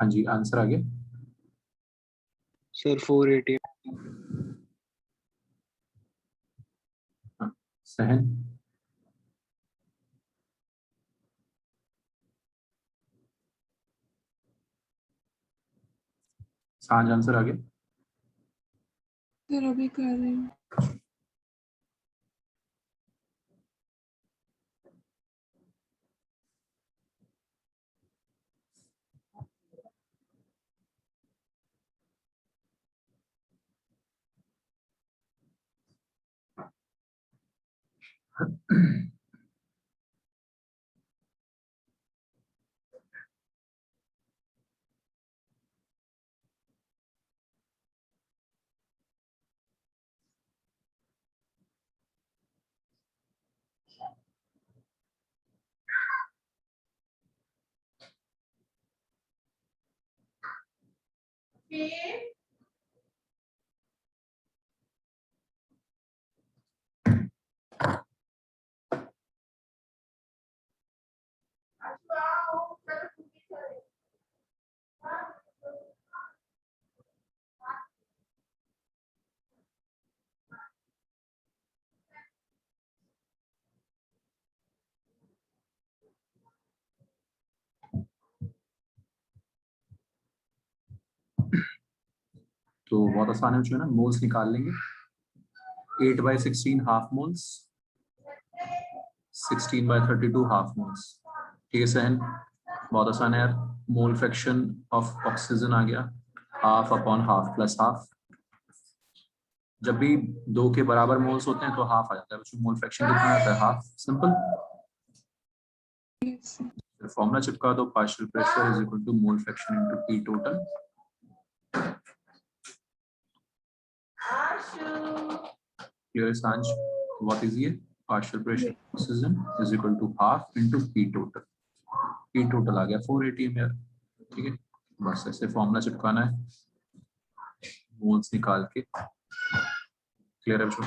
हाँ जी, आंसर आ गया। सर 480। हाँ, सहन। सांझ आंसर आ गया। सर अभी कर रही हूँ। तो बहुत आसान है, जो है ना, मोल्स निकाल लेंगे। 8/16 हाफ मोल्स, 16/32 हाफ मोल्स। ठीक है सहन, बहुत आसान है यार। मोल फ्रैक्शन ऑफ ऑक्सीजन आ गया, half upon half plus half. जब भी दो के बराबर मोल्स होते हैं तो हाफ आ जाता है, उसमें मोल फ्रैक्शन कितना आता है, हाफ। सिंपल। फॉर्मूला चिपका दो, partial pressure is equal to mole fraction into P total. Clear है सांझ? बहुत इजी है। Partial pressure oxygen is equal to half into P total. P total आ गया 480 यार। ठीक है, बस ऐसे फॉर्मूला चिपकाना है मोल्स निकाल के। क्लियर है बच्चों?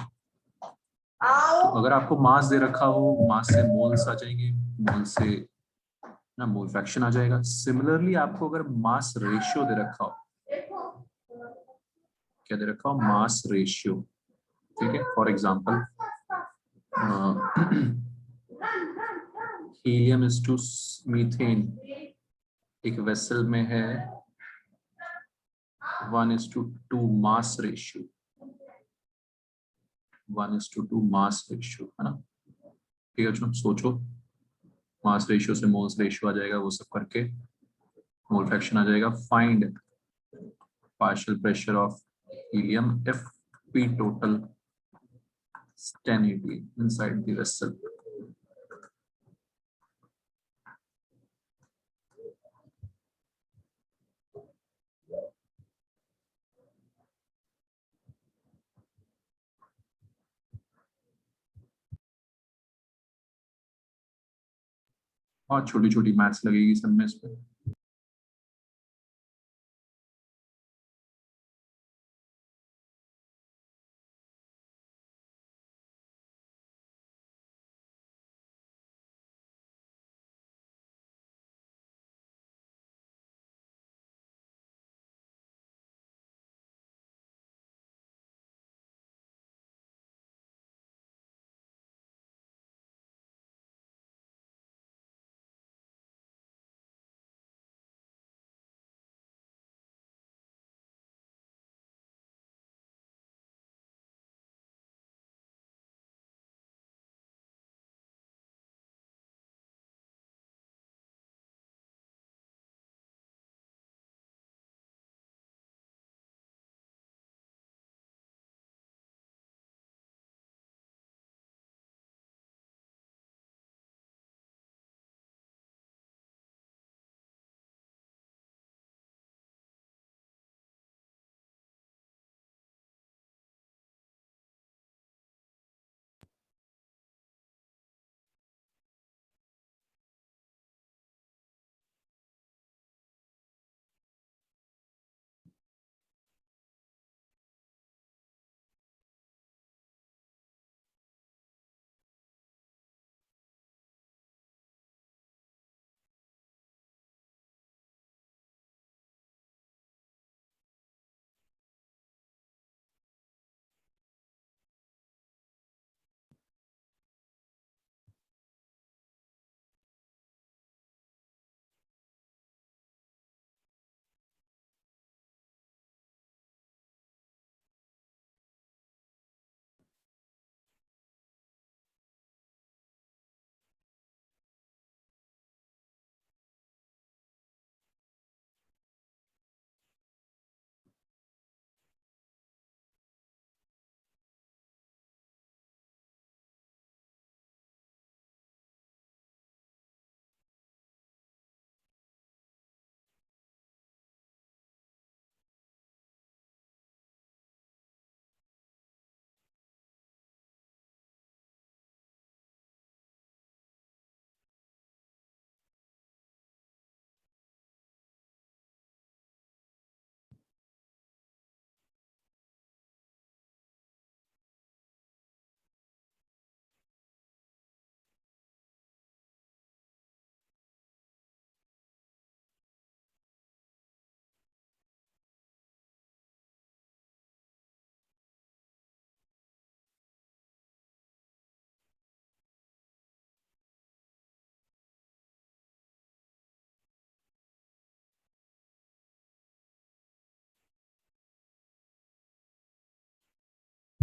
तो अगर आपको मास दे रखा हो, मास से मोल्स आ जाएंगे, मोल से ना मोल फ्रैक्शन आ जाएगा। सिमिलरली आपको अगर मास रेशियो दे रखा हो, क्या दे रखा हो, मास रेशियो। ठीक है, for example helium is to methane एक वेसल में है 1:2 मास रेशियो, 1:2 मास रेशियो, है ना। ठीक है, चलो सोचो, मास रेशियो से मोल्स रेशियो आ जाएगा, वो सब करके मोल फ्रैक्शन आ जाएगा। Find partial pressure of helium if P total is 1080 inside the vessel. और छोटी छोटी मैथ्स लगेगी सब में इसमें।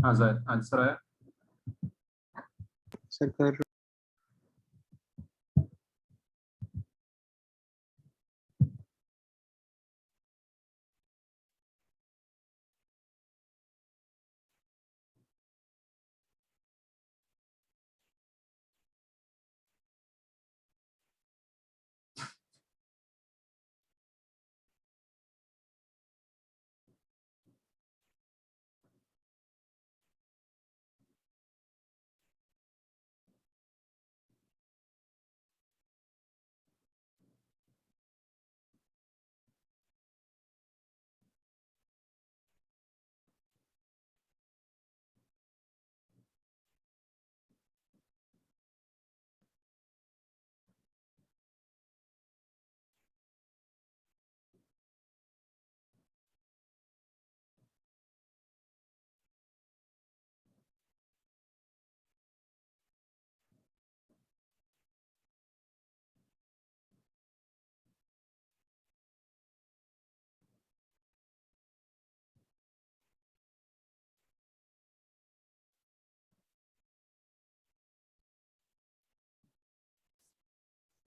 हाँ जायद, आंसर आया। सर कर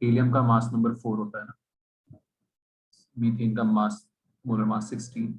हीलियम का मास नंबर 4 होता है ना, मीथेन का मास मोलर मास 16।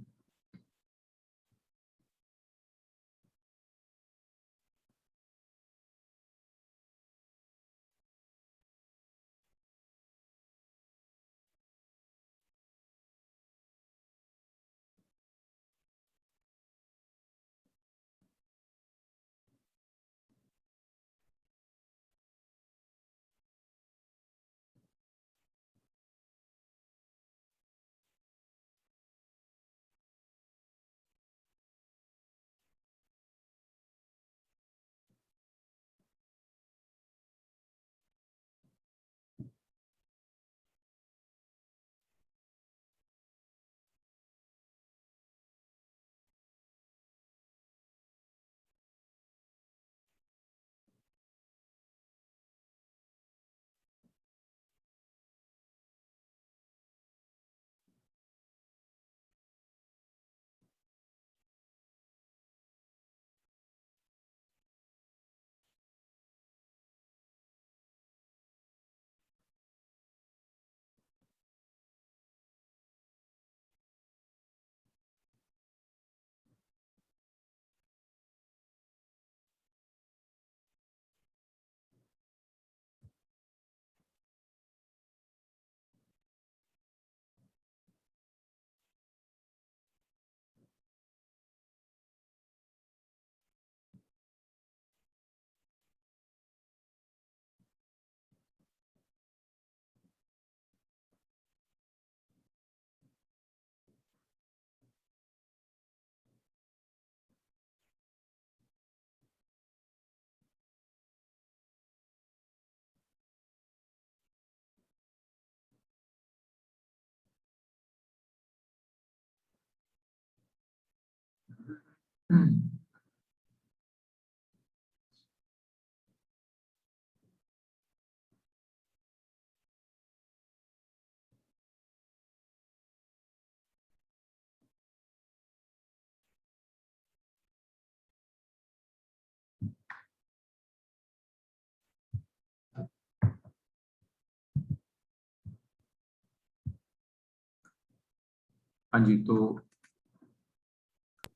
हाँ जी, तो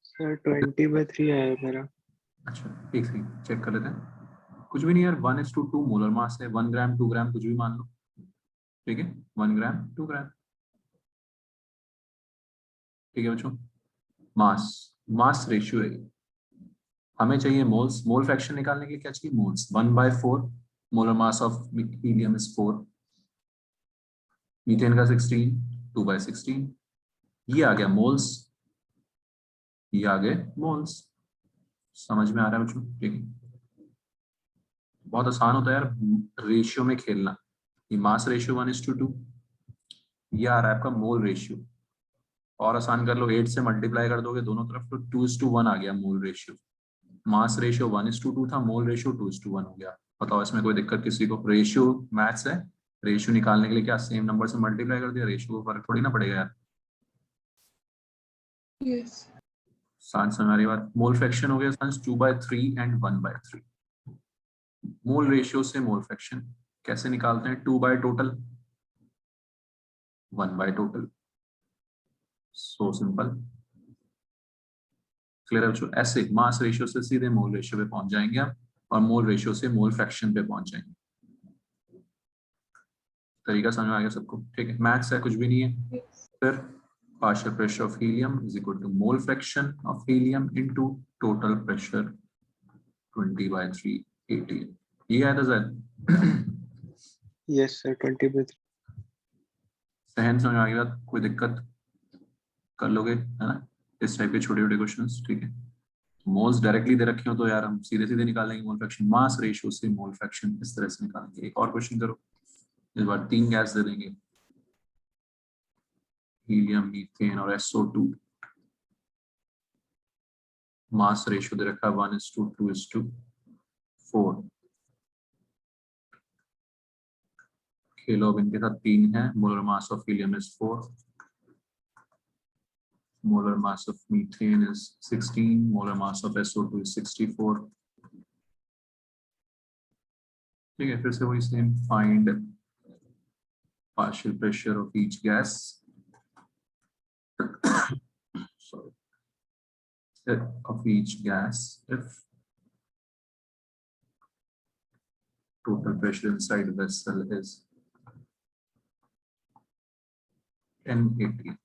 सर 20/3 आया मेरा। अच्छा एक सेकंड चेक कर लेते हैं। कुछ भी नहीं यार, 1:2 मोलर मास है, 1 ग्राम 2 ग्राम कुछ भी मान लो, ठीक है, 1 ग्राम 2 ग्राम, ठीक है बच्चों। मास, मास रेशियो है, हमें चाहिए मोल्स, मोल फ्रैक्शन निकालने के लिए क्या चाहिए, moles. 1/4 molar mass of helium is 4, methane का 16, 2/16, ये आ गया मोल्स, ये आ गए मोल्स। समझ में आ रहा है बच्चों, ठीक है। बहुत आसान होता है यार रेशियो में खेलना। ये मास रेशियो 1:2, ये आ रहा है आपका मोल रेशियो। और आसान कर लो, 8 से मल्टीप्लाई कर दोगे दोनों तरफ तो 2:1 आ गया मोल रेशियो। मास रेशियो 1:2 था, मोल रेशियो 2:1 हो गया। बताओ इसमें कोई दिक्कत किसी को? रेशियो मैथ्स है, रेशियो निकालने के लिए क्या सेम नंबर से मल्टीप्लाई कर दिया, रेशियो को फर्क थोड़ी ना पड़ेगा यार। यस सांस हमारी बात, मोल फ्रैक्शन हो गया सांस 2/3 एंड 1/3। मोल रेशियो से मोल फ्रैक्शन कैसे निकालते हैं? 2/टोटल, 1/टोटल, सो सिंपल। क्लियर है बच्चों? ऐसे मास रेशियो से सीधे मोल रेशियो पे पहुंच जाएंगे आप, और मोल रेशियो से मोल फ्रैक्शन पे पहुंच जाएंगे। तरीका समझ में आ गया सबको? ठीक है, मैथ्स है, कुछ भी नहीं है। फिर partial pressure of helium is equal to mole fraction of helium into total pressure 20/3 18। ये आया था शायद। Yes sir 20/3। सहन समझ में आ गया? कोई दिक्कत? कर लोगे है ना इस टाइप के छोटे छोटे क्वेश्चंस? ठीक है, मोल्स डायरेक्टली दे रखे हो तो यार हम सीधे सीधे निकालेंगे मोल फ्रैक्शन, मास रेशियो से मोल फ्रैक्शन इस तरह से निकालेंगे। एक और क्वेश्चन करो, इस बार 3 गैस दे देंगे, हीलियम, मीथेन और SO2। मास रेशियो दे रखा है 1:2:4। खेलो अब इनके साथ 3 है। Molar mass of helium is 4, molar mass of methane is 16, molar mass of SO2 is 64। ठीक है, फिर से वही same, find partial pressure of each gas sorry of each gas if total pressure inside the vessel is N80।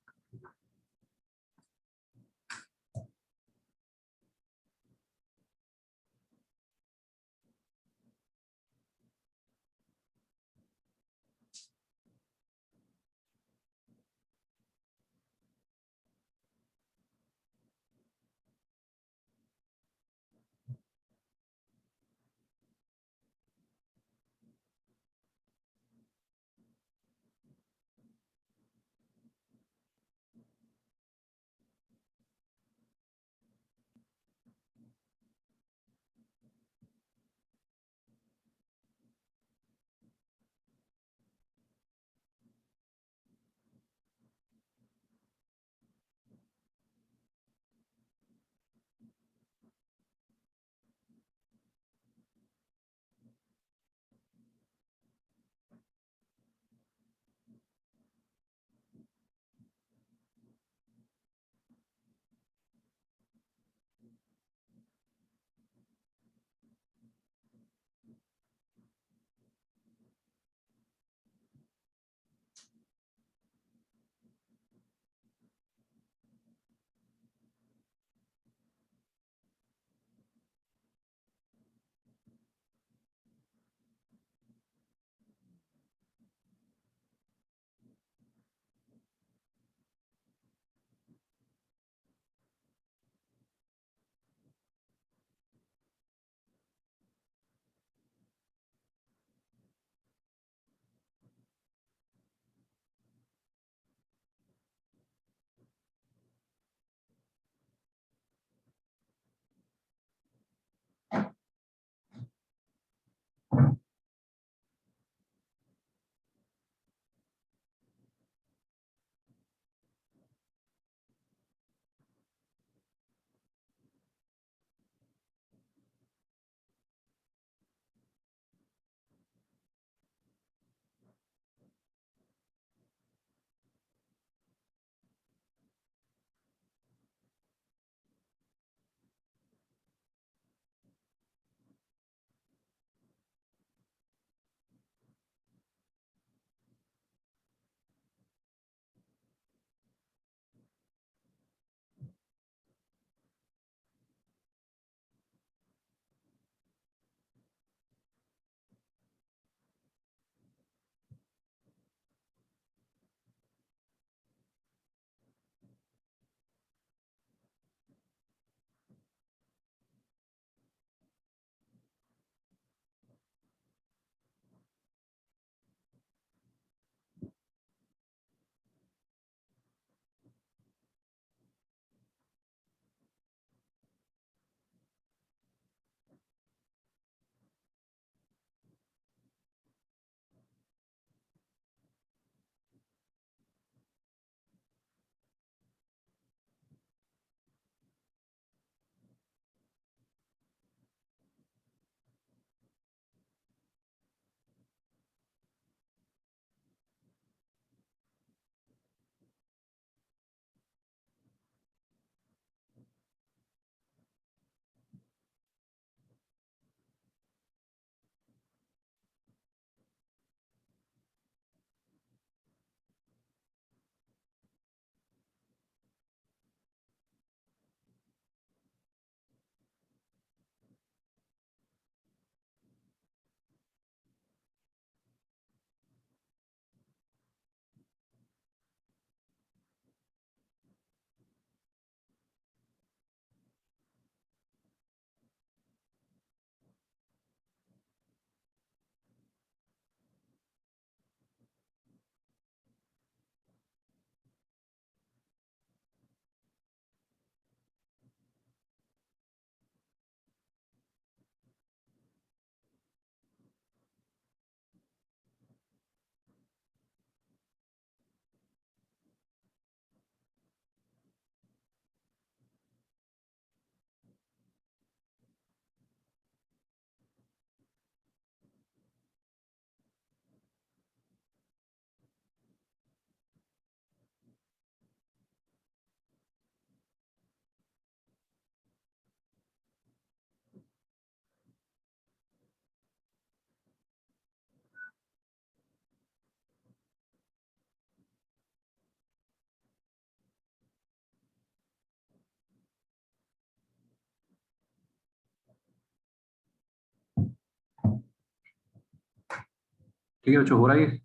ठीक है बच्चों, हो रहा है ये?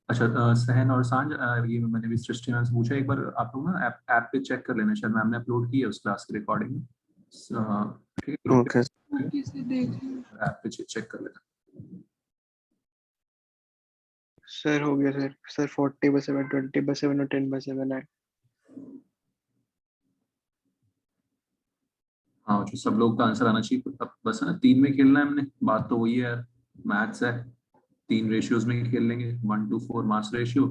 अच्छा सहन और सांझ, ये मैंने भी सृष्टि मैम से पूछा, एक बार आप लोग ना ऐप पे चेक कर लेना, शायद मैम ने अपलोड की है उस क्लास की रिकॉर्डिंग। ठीक है, ग्रुप ओके पे ऐप पे चेक कर लेना। सर, हो गया सर। सर 40/7, 20/7 और 10/7 है। हाँ जो सब लोग का आंसर आना चाहिए। अब बस है ना, 3 में खेलना है हमने, बात तो वही है यार, मैथ्स है। 3 रेशियोज में खेल लेंगे, 1:4 मास रेशियो,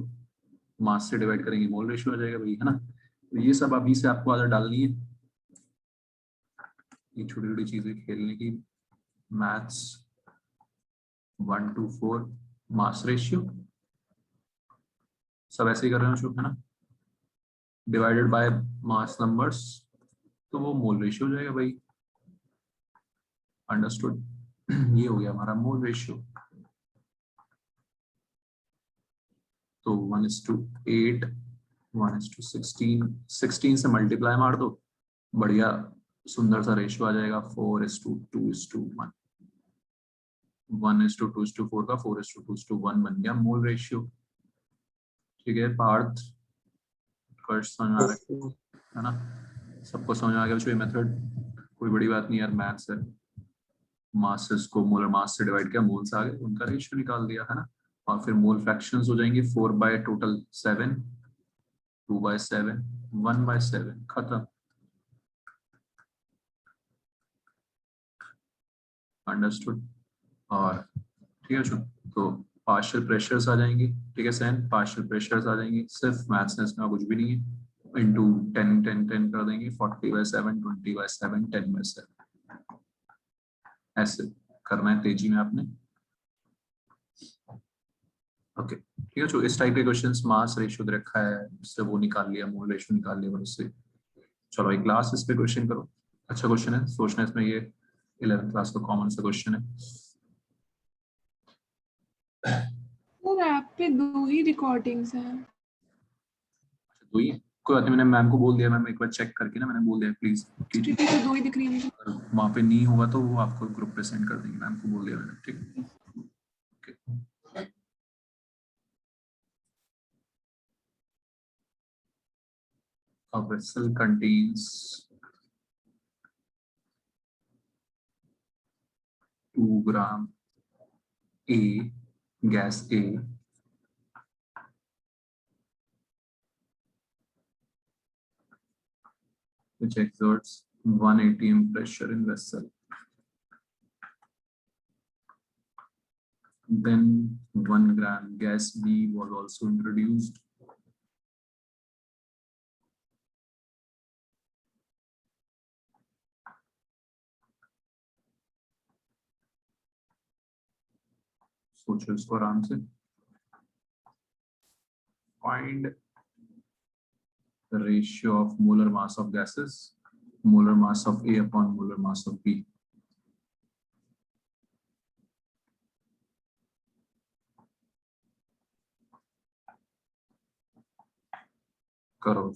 मास से डिवाइड करेंगे मोल रेशियो आ जाएगा भाई, है ना। तो ये सब अभी से आपको आदत डालनी है, ये छोटी छोटी चीजें खेलने की। मैथ्स 1:4 मास रेशियो, सब ऐसे ही कर रहे हो शुभ, है ना, डिवाइडेड बाय मास नंबर्स, तो वो मोल रेशियो हो जाएगा भाई। अंडरस्टूड। ये हो गया हमारा मोल रेशियो। तो 1:8, 1:16, 16 से मल्टीप्लाई मार दो, बढ़िया सुंदर सा रेशियो आ जाएगा, 4:2:1। 1:2:4 का 4:2:1 बन गया मोल रेशियो। ठीक है पार्थ, फर्स्ट समझ में आ रहा है ना, सबको समझ में आ गया बच्चों ये मेथड, कोई बड़ी बात नहीं यार, मैथ्स है। मासेस को मोलर मास से डिवाइड किया, मोल्स आ गए, उनका रेशियो निकाल दिया, है ना। और फिर मोल फ्रैक्शंस हो जाएंगे, 4 बाय टोटल 7, 2/7, 1/7, खत्म। अंडरस्टूड। और ठीक है बच्चों, तो पार्शियल प्रेशर्स आ जाएंगे, ठीक है सहन, पार्शियल प्रेशर्स आ जाएंगे, सिर्फ मैथ्स में इसमें कुछ भी नहीं है, इंटू 10 10 10 कर देंगे, 40/7, 20/7, 10/7, ऐसे करना है तेजी में आपने। ओके ठीक है, जो इस टाइप के क्वेश्चंस मास रेशियो दे रखा है, उससे वो निकाल लिया, मोल रेशियो निकाल लिया, और उससे चलो एक क्लास इस पे क्वेश्चन करो। अच्छा क्वेश्चन है, सोचना इसमें, ये 11th क्लास का कॉमन सा क्वेश्चन है। सर ऐप पे 2 ही रिकॉर्डिंग्स हैं। तो ये कोई बात नहीं, मैंने मैम को बोल दिया, मैम एक बार चेक करके ना, मैंने बोल दिया प्लीज कीजिए, स्थिति तो 2 ही दिख रही है मुझे। अगर वहाँ पे नहीं होगा तो वो आपको ग्रुप पे सेंड कर देंगे, मैम को बोल दिया मैंने, ठीक है। Okay. A vessel contains 2 gram A, gas A, which exerts 1 atm pressure in vessel. Then 1 gram gas B was also introduced. सोचो इसको आराम से। Find the ratio of molar mass of gases, molar mass of A upon molar mass of B. करो।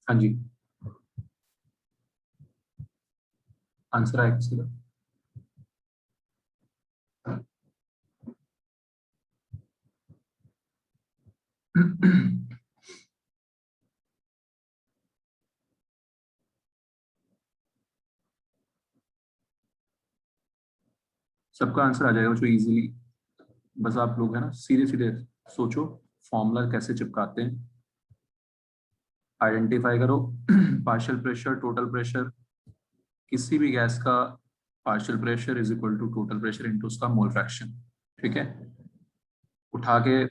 हाँ जी, answer आया किसी का? सबका आंसर आ जाएगा जो इजीली, बस आप लोग है ना सीधे सीधे सोचो फॉर्मूला कैसे चिपकाते हैं, आइडेंटिफाई करो पार्शियल प्रेशर टोटल प्रेशर, किसी भी गैस का partial pressure is equal to total pressure into उसका मोल फ्रैक्शन। ठीक है, उठा के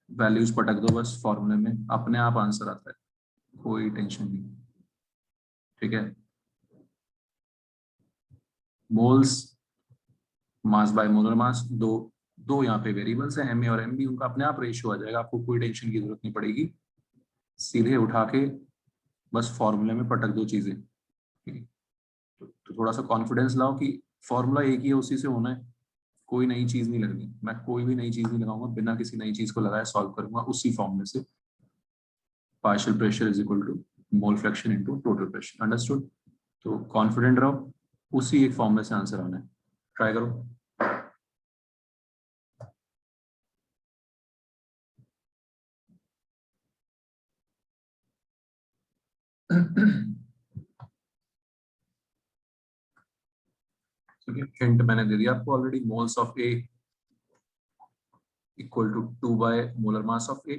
वैल्यूज पटक दो बस फॉर्मूले में, अपने आप आंसर आता है, कोई टेंशन नहीं। ठीक है, moles mass by molar mass, दो दो यहाँ पे वेरिएबल्स हैं एम ए और एम बी, उनका अपने आप रेशियो आ जाएगा, आपको कोई टेंशन की जरूरत नहीं पड़ेगी, सीधे उठा के बस फॉर्मूले में पटक दो चीजें। ठीक है, तो थोड़ा सा कॉन्फिडेंस लाओ कि फॉर्मूला एक ही है, उसी से होना है, कोई नई चीज नहीं लगनी, मैं कोई भी नई चीज नहीं लगाऊंगा, बिना किसी नई चीज को लगाए सॉल्व करूंगा उसी फॉर्मूले से, partial pressure is equal to mole fraction into total pressure. Understood? तो कॉन्फिडेंट रहो, उसी एक फॉर्मूले से आंसर आना है, ट्राई करो। ठीक है, हिंट मैंने दे दिया आपको already, moles of A equal to 2 by molar mass of A,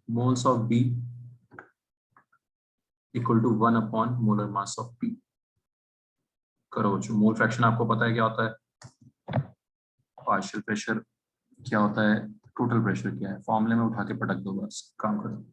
moles of B equal to 1 upon molar mass of P. करो जो मोल फ्रैक्शन आपको पता है क्या होता है, पार्शियल प्रेशर क्या होता है, टोटल प्रेशर क्या है, फॉर्मूले में उठा के पटक दो, बस काम करो।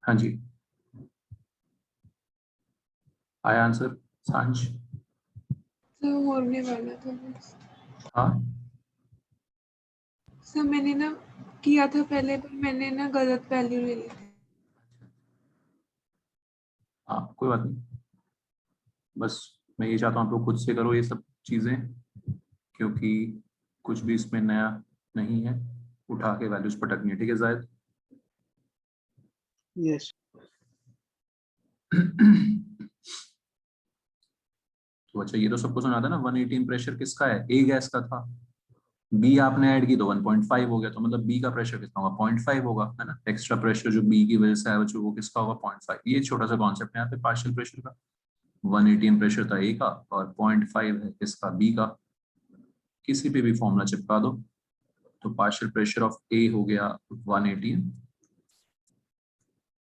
हाँ जी, आया आंसर सांझ? सर होने वाला था बस। हाँ सर मैंने ना किया था पहले, पर मैंने ना गलत वैल्यू ले ली थी। हाँ, कोई बात नहीं, बस मैं ये चाहता हूँ आप लोग खुद से करो ये सब चीजें, क्योंकि कुछ भी इसमें नया नहीं है, उठा के वैल्यूज पटकनी है, ठीक है जायद? यस तो अच्छा, ये तो सबको सुना था ना, 118 प्रेशर किसका है, ए गैस का था, बी आपने ऐड की तो 1.5 हो गया, तो मतलब बी का प्रेशर कितना होगा, 0.5 होगा, है ना, एक्स्ट्रा प्रेशर जो बी की वजह से है वो किसका होगा, 0.5। ये छोटा सा कॉन्सेप्ट है यहाँ पे पार्शियल प्रेशर का। 118 प्रेशर था ए का और 0.5 है किसका, बी का, किसी पे भी फॉर्मूला चिपका दो, तो पार्शियल प्रेशर ऑफ ए हो गया 118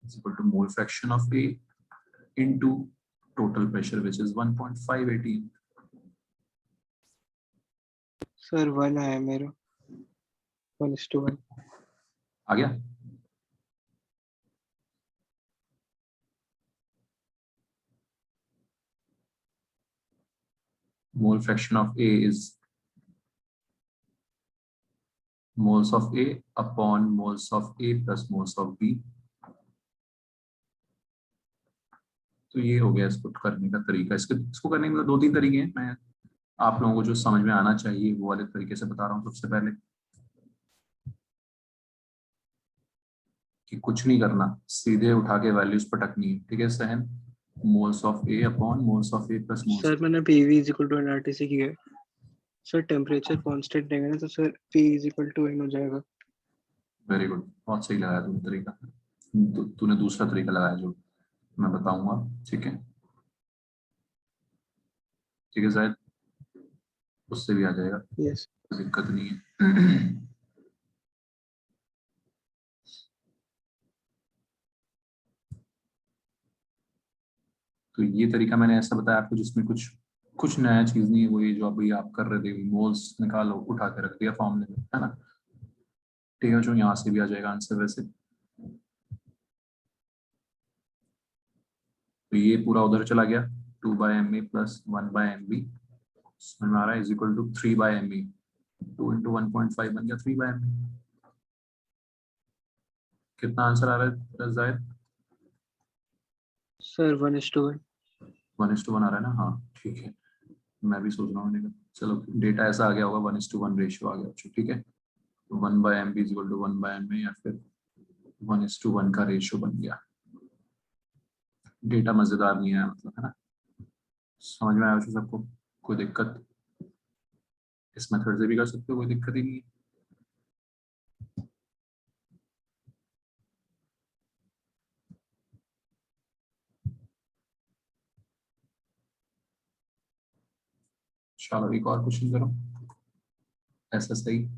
is equal to mole fraction of A into total pressure which is 1.518। Sir 1 आया मेरा, 1:1। आ गया? Mole fraction of A is moles of A upon moles of A plus moles of B। तो ये हो गया इसको करने का तरीका। इसको करने के मतलब दो तीन तरीके हैं, मैं आप लोगों को जो समझ में आना चाहिए वो वाले तरीके से बता रहा हूँ। सबसे पहले कि कुछ नहीं करना, सीधे उठा के वैल्यूज पटकनी है, ठीक है सहन? Moles of A upon moles of A plus moles. Sir मैंने PV = nRT किया है। सर टेम्परेचर कांस्टेंट रहेगा ना, तो सर P = N हो जाएगा। वेरी गुड, बहुत सही लगाया तूने तरीका। तूने दूसरा तरीका लगाया जो मैं बताऊंगा, ठीक है? ठीक है शायद उससे भी आ जाएगा, यस कोई दिक्कत नहीं है। तो ये तरीका मैंने ऐसा बताया आपको जिसमें कुछ कुछ नया चीज नहीं है, वो ये जो अभी आप कर रहे थे, मोल्स निकालो उठा के रख दिया फॉर्मूले में, है ना? ठीक है, जो यहाँ से भी आ जाएगा आंसर वैसे। तो ये पूरा उधर चला गया, 2/ma प्लस 1/mb, समझ में आ रहा है, is equal to 3/me, 2 into 1.5 बन गया 3/me। कितना आंसर आ रहा है जायद? सर 1:1। 1:1 आ रहा है ना? हाँ ठीक है, मैं भी सोच रहा हूँ, मैंने कहा चलो डेटा ऐसा आ गया होगा, 1:1 रेशियो आ गया, ठीक है? 1/mb is equal to 1/ma या फिर 1:1 का रेशियो बन गया। डेटा मजेदार नहीं आया मतलब, है ना? समझ में आया वैसे सबको? कोई दिक्कत? इस मेथड से भी कर सकते हो, कोई दिक्कत ही नहीं है। चलो एक और क्वेश्चन करो, ऐसा सही।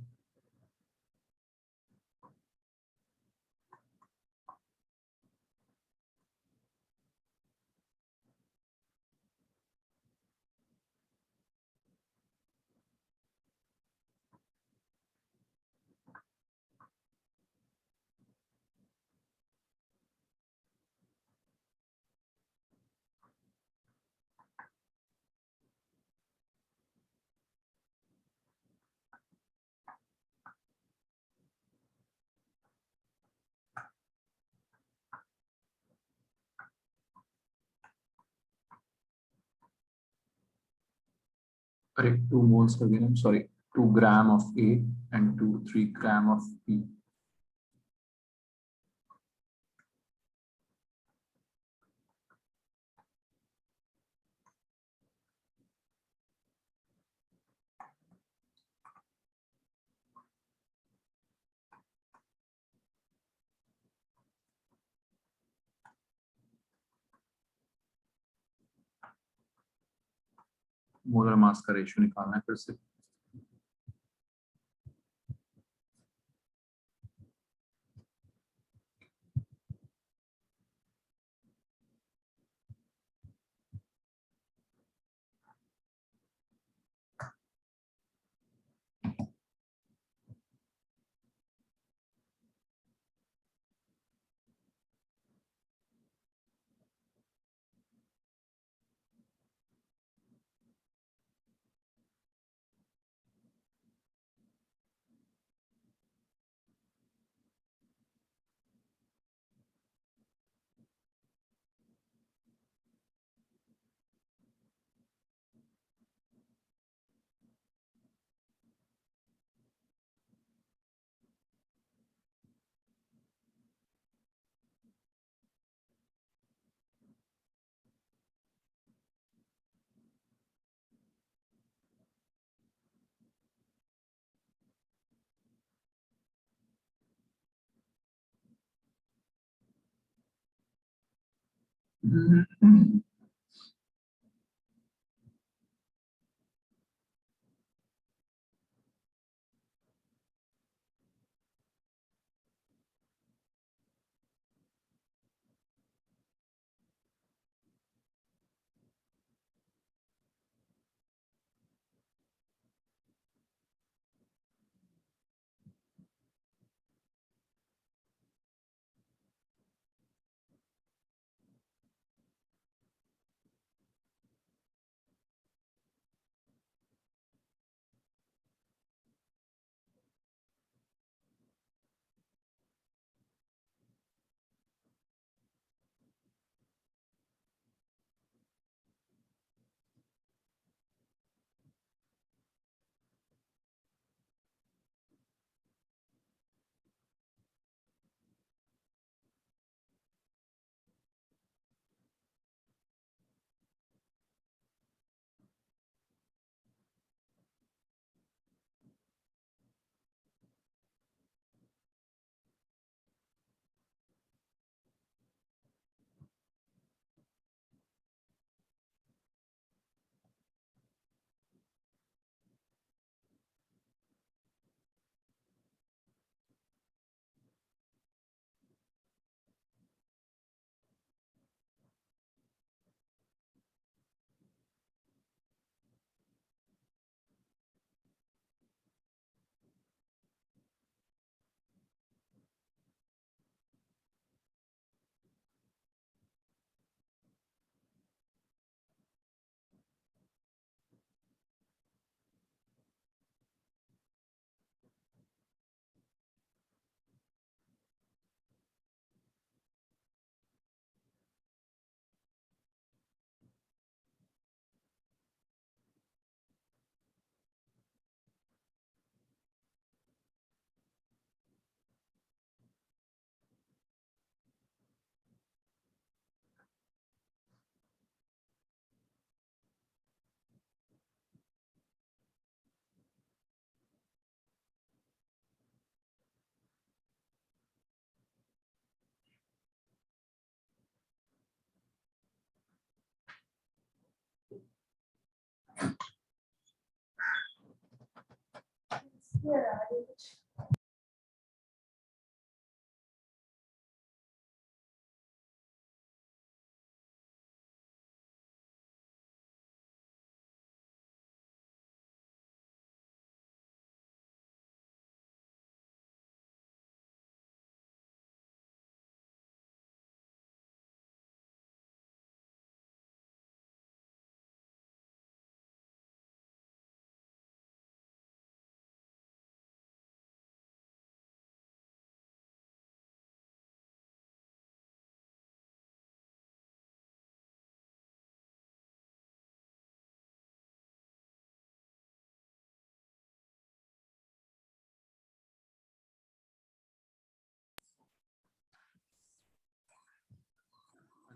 अरे 2 moles कर दिया, sorry 2 gram of A and 3 gram of B. Molar mass का रेशियो निकालना है फिर से.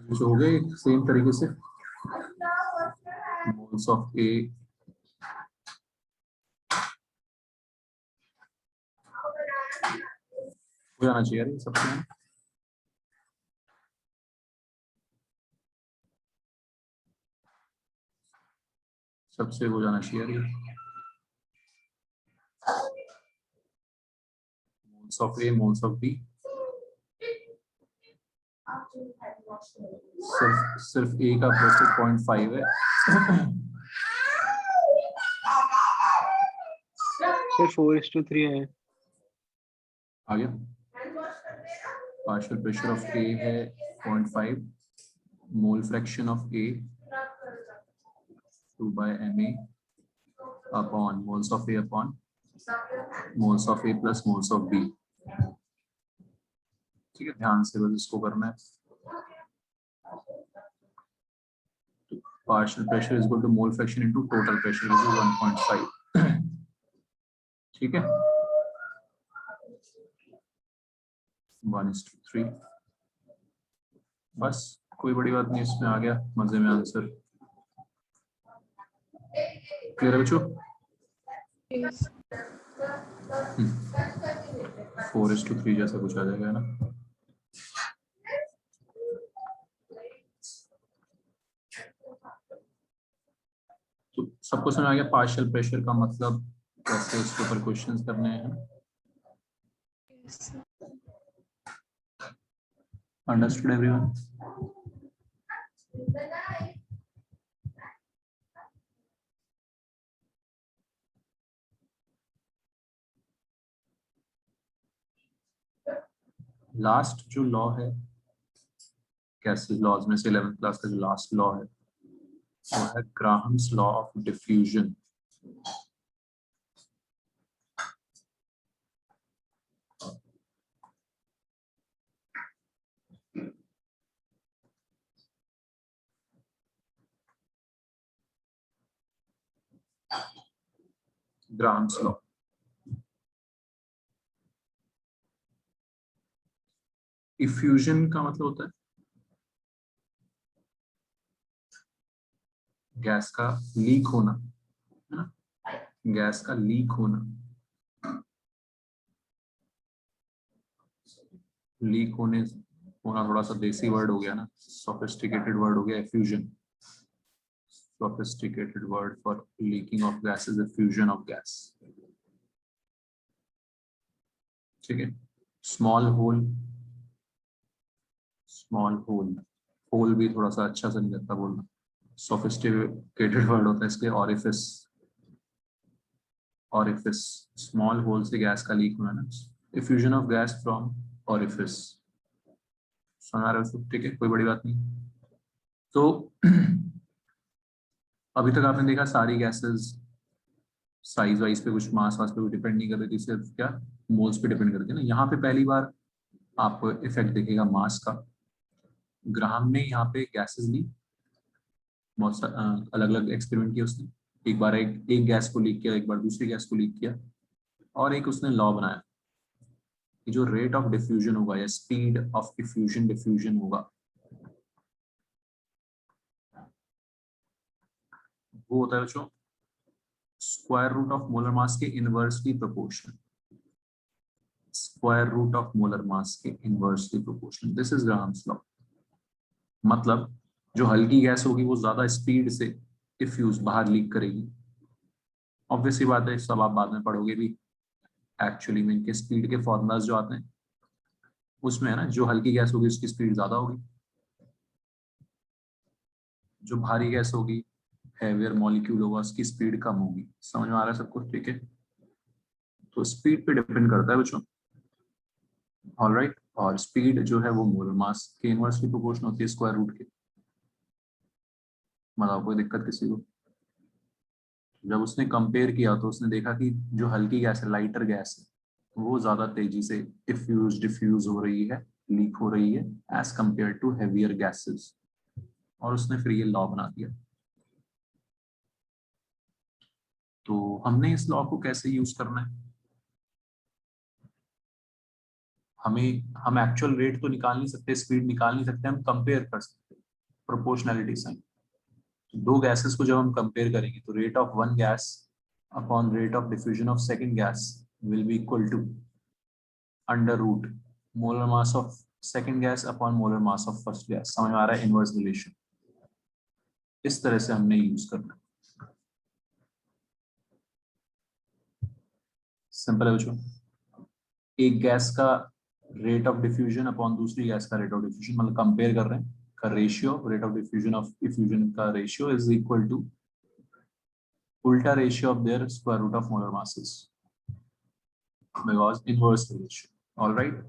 जो हो गए सेम तरीके से मोल्स ऑफ ए हो जाना चाहिए यार ये सबसे, सबसे हो जाना चाहिए यार ये moles of A moles of B, सिर्फ ए का प्रेशर 0.5 है। सर 4:3 है। आ गया, पार्शियल प्रेशर ऑफ ए है 0.5, mole fraction of A 2/ma upon moles of A upon moles of A plus moles of B. ठीक है, ध्यान से बस इसको करना है। Partial pressure is equal to mole fraction into total pressure which is 1.5। ठीक है, 1:3। बस कोई बड़ी बात नहीं, इसमें आ गया मजे में आंसर। क्लियर है बच्चों? Yes. 4:3 जैसा कुछ आ जाएगा ना। तो सबको समझ आ गया पार्शियल प्रेशर का मतलब, कैसे उसके ऊपर क्वेश्चंस करने हैं। Yes. Understood everyone? लास्ट जो लॉ है गैसेस लॉज में से 11th क्लास का जो लास्ट लॉ है वो है Graham's law of diffusion. Graham's law, effusion का मतलब होता है गैस का लीक होना, है ना, गैस का लीक होना। लीक होना थोड़ा सा देसी वर्ड हो गया ना, सोफिस्टिकेटेड वर्ड हो गया effusion. Sophisticated word for leaking of gas is effusion of gas. ठीक है, small hole, small hole, hole भी थोड़ा सा अच्छा से नहीं लगता बोलना, सोफिस्टिकेटेड वर्ड होता है इसके ऑरिफिस। ऑरिफिस, स्मॉल होल से गैस का लीक होना ना, effusion of gas from orifice. सुना रहे हो? ठीक है, कोई बड़ी बात नहीं। तो अभी तक आपने देखा सारी गैसेस साइज वाइज पे, कुछ मास वास पे भी डिपेंड नहीं कर रही थी, सिर्फ क्या मोल्स पे डिपेंड करती है ना। यहाँ पे पहली बार आपको इफेक्ट दिखेगा मास का। ग्राहम ने यहाँ पे गैसेस ली, बहुत अलग अलग एक्सपेरिमेंट किया उसने। एक बार एक गैस को लीक किया, एक बार दूसरी गैस को लीक किया, और एक उसने लॉ बनाया कि जो रेट ऑफ डिफ्यूजन होगा या स्पीड ऑफ डिफ्यूजन डिफ्यूजन होगा वो होता है बच्चों square root of molar mass के inversely proportional. Square root of molar mass के inversely proportional, this is Graham's law. मतलब जो हल्की गैस होगी वो ज्यादा स्पीड से डिफ्यूज बाहर लीक करेगी। ऑब्वियसली बात है, सब आप बाद में पढ़ोगे भी। एक्चुअली में इनके स्पीड के फॉर्मूलाज जो आते हैं उसमें है ना, जो हल्की गैस होगी उसकी स्पीड ज्यादा होगी, जो भारी गैस होगी हैवियर मॉलिक्यूल होगा उसकी स्पीड कम होगी। समझ में आ रहा है सब कुछ? ठीक है, तो स्पीड पे डिपेंड करता है बच्चों। ऑलराइट, और स्पीड जो है वो मोलर मास के इनवर्सली प्रोपोर्शनल होती है स्क्वायर रूट के। मतलब कोई दिक्कत किसी को? जब उसने कंपेयर किया तो उसने देखा कि जो हल्की गैस है, लाइटर गैस है, वो ज्यादा तेजी से डिफ्यूज हो रही है, लीक हो रही है as compare to heavier gases, और उसने फिर ये लॉ बना दिया। तो हमने इस लॉ को कैसे यूज करना है? हम एक्चुअल रेट तो निकाल नहीं सकते, स्पीड निकाल नहीं सकते, हम कंपेयर कर सकते हैं प्रोपोर्शनैलिटी साइन। तो दो गैसेस को जब हम कंपेयर करेंगे तो rate of one gas upon rate of diffusion of second gas will be equal to under root molar mass of second gas upon molar mass of first gas. समझ में आ रहा है इनवर्स रिलेशन? इस तरह से हमने यूज करना है। सिंपल है बच्चों। एक गैस का रेट ऑफ डिफ्यूजन अपॉन दूसरी गैस का रेट ऑफ डिफ्यूजन, मतलब कंपेयर कर रहे हैं, का रेशियो, रेट ऑफ डिफ्यूजन का रेशियो इज इक्वल टू उल्टा ratio of their square root of molar masses, because inverse relation. Alright,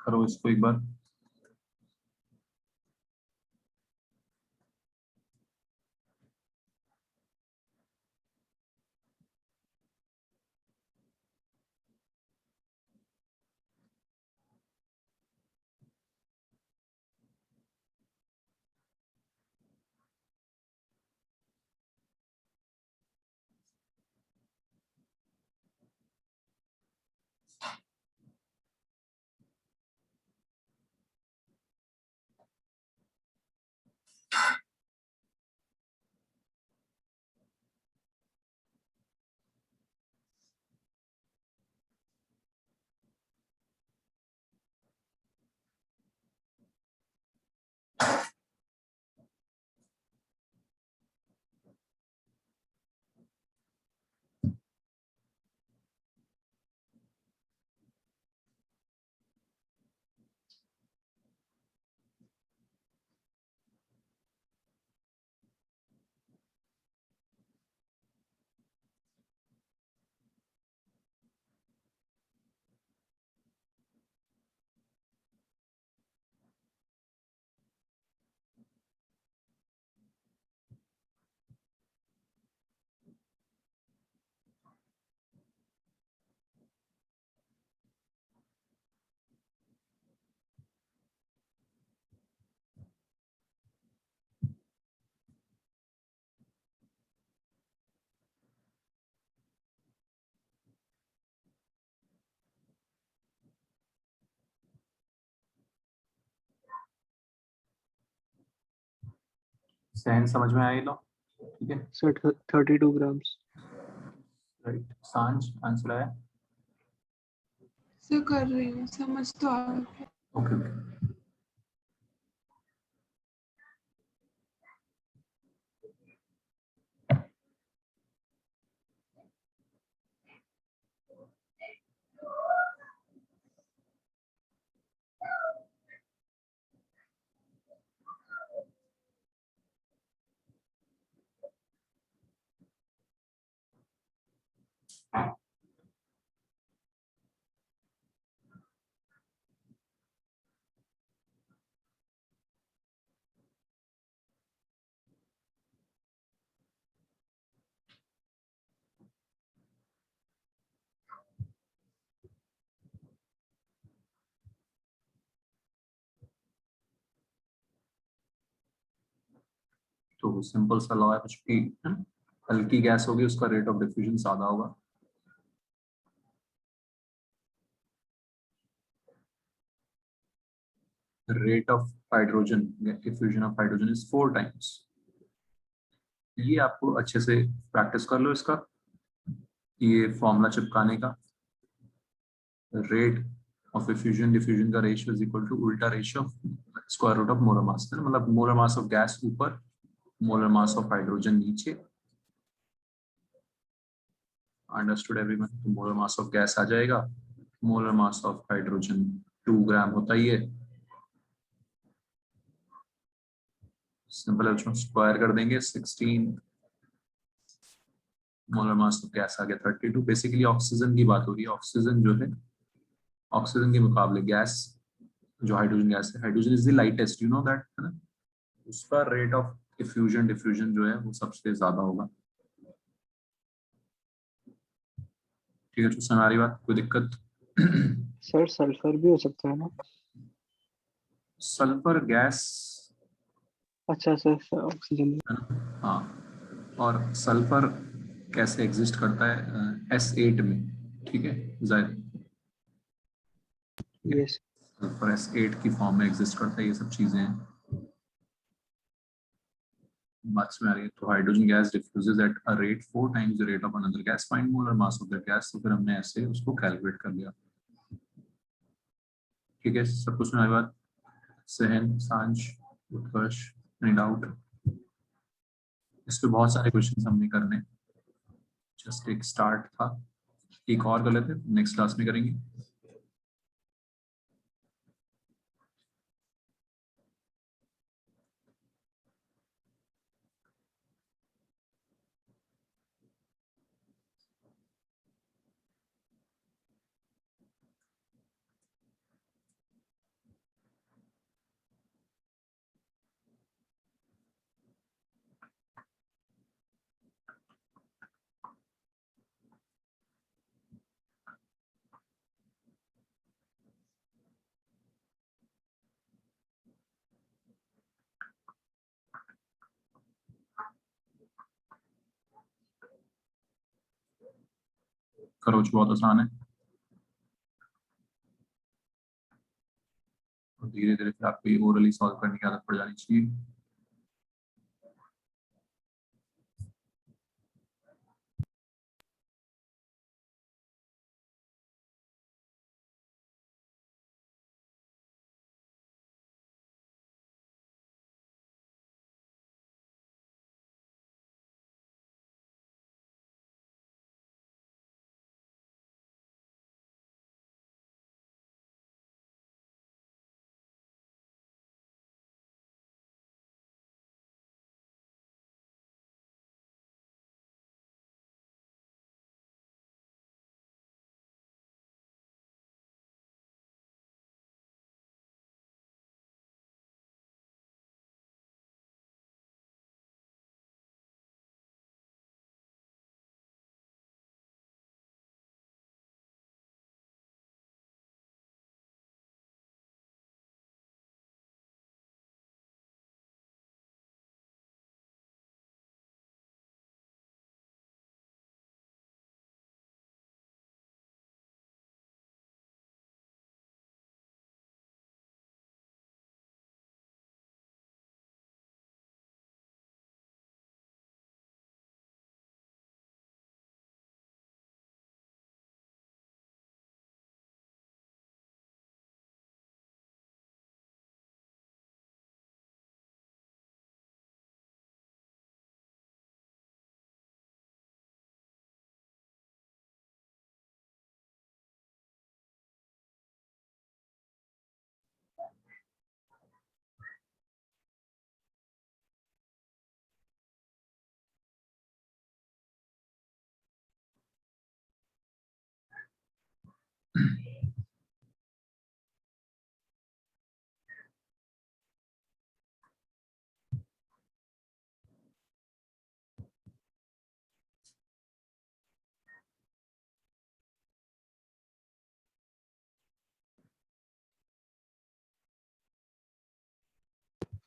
करो इसको एक बार। सहन समझ में आए लो? ठीक है, सर 32 ग्राम्स। राइट। सांझ आंसर आया? सर कर रही हूँ, समझ तो आ गया। Okay okay. तो सिंपल सा लॉ है कुछ भी, हल्की गैस होगी उसका रेट ऑफ डिफ्यूजन ज्यादा होगा। Rate of hydrogen, diffusion of hydrogen is 4 times. ये आपको अच्छे से प्रैक्टिस कर लो इसका, ये फॉर्मूला चिपकाने का। रेट ऑफ डिफ्यूजन, डिफ्यूजन का रेशियो इज इक्वल टू उल्टा ratio of square root of molar mass, मतलब मोलर मास ऑफ गैस ऊपर, मोलर मास ऑफ हाइड्रोजन नीचे। Understood everyone? तो मोलर मास ऑफ गैस आ जाएगा, molar mass of hydrogen 2 gram होता ही है। सिंपल है, स्क्वायर कर देंगे 16 मोलर मास ऑफ गैस आ गया 32। बेसिकली ऑक्सीजन की बात हो रही है। ऑक्सीजन जो है, ऑक्सीजन के मुकाबले गैस जो हाइड्रोजन गैस है, hydrogen is the lightest, you know that, है ना। उसका रेट ऑफ डिफ्यूजन जो है वो सबसे ज्यादा होगा। ठीक है, तो हमारी बात, कोई दिक्कत? सर सल्फर भी हो सकता है ना? सल्फर गैस, अच्छा सर ऑक्सीजन। है ना, हाँ। और सल्फर कैसे एग्जिस्ट करता है? S8 में, ठीक है, जाहिर, यस। सल्फर S8 की फॉर्म में एग्जिस्ट करता है। ये सब चीजें हैं, बात में आ रही है। तो hydrogen gas diffuses at a rate 4 times the rate of another gas, find molar mass of that gas. तो फिर हमने ऐसे उसको कैलकुलेट कर लिया। ठीक है, सब कुछ हमारी बात। सहन, सांश, उत्कर्ष, एनी डाउट? इस पे बहुत सारे क्वेश्चन हमने करने, जस्ट एक स्टार्ट था। एक और कर लेते, नेक्स्ट क्लास में करेंगे। खरोच बहुत आसान है, और धीरे धीरे फिर आपको ये ओरली सॉल्व करने की आदत पड़ जानी चाहिए।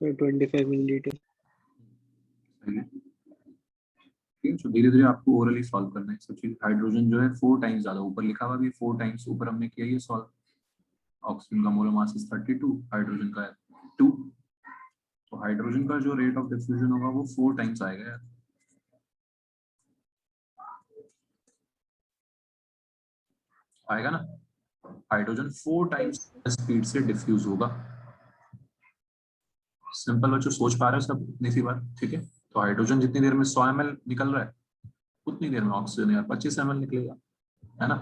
Sir 25 millilitre. सही है। ठीक है, तो धीरे धीरे आपको ओरली सॉल्व करना है सब चीज। हाइड्रोजन जो है 4 टाइम्स ज्यादा, ऊपर लिखा हुआ भी 4 टाइम्स ऊपर हमने किया ये सॉल्व। ऑक्सीजन का मोलर मास इज 32, हाइड्रोजन का है 2। तो हाइड्रोजन का जो रेट ऑफ डिफ्यूजन होगा वो 4 टाइम्स आएगा यार, आएगा ना। हाइड्रोजन 4 टाइम्स स्पीड से डिफ्यूज होगा। सिंपल बच्चों, सोच पा रहे हो सब इतनी सी बात? ठीक है, तो हाइड्रोजन जितनी देर में 100 ml निकल रहा है, उतनी देर में ऑक्सीजन यार 25 ml निकलेगा, है ना।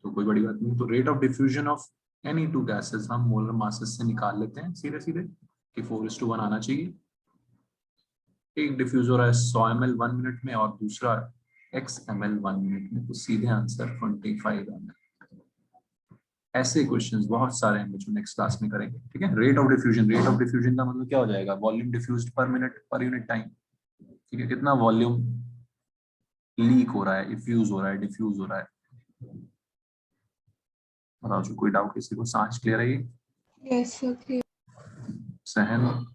तो कोई बड़ी बात नहीं। तो rate of diffusion of any two gases हम मोलर मासेस से निकाल लेते हैं सीधे सीधे कि 4:1 आना चाहिए। एक डिफ्यूज हो रहा है 100 ml 1 मिनट में, और दूसरा x ml 1 मिनट में, तो सीधे आंसर 25 ml। ऐसे क्वेश्चंस बहुत सारे हैं बच्चों, नेक्स्ट क्लास में करेंगे, ठीक है। Rate of diffusion, rate of diffusion का मतलब क्या हो जाएगा, वॉल्यूम डिफ्यूज्ड पर मिनट पर यूनिट टाइम, ठीक है, कितना वॉल्यूम लीक हो रहा है, इफ्यूज हो रहा है, डिफ्यूज हो रहा है। बताओ जो कोई डाउट किसी को, सांच क्लियर है ये? Yes sir. सहन,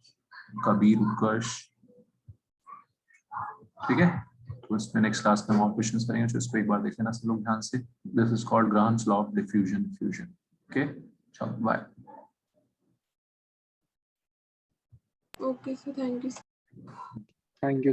कबीर, उत्कर्ष, ठीक है। तो इसमें नेक्स्ट क्लास में और क्वेश्चंस करेंगे, तो इसको एक बार देख लेना सब लोग ध्यान से। This is called Graham's law of diffusion fusion. Okay, चलो बाय। Okay sir, thank you. Thank you.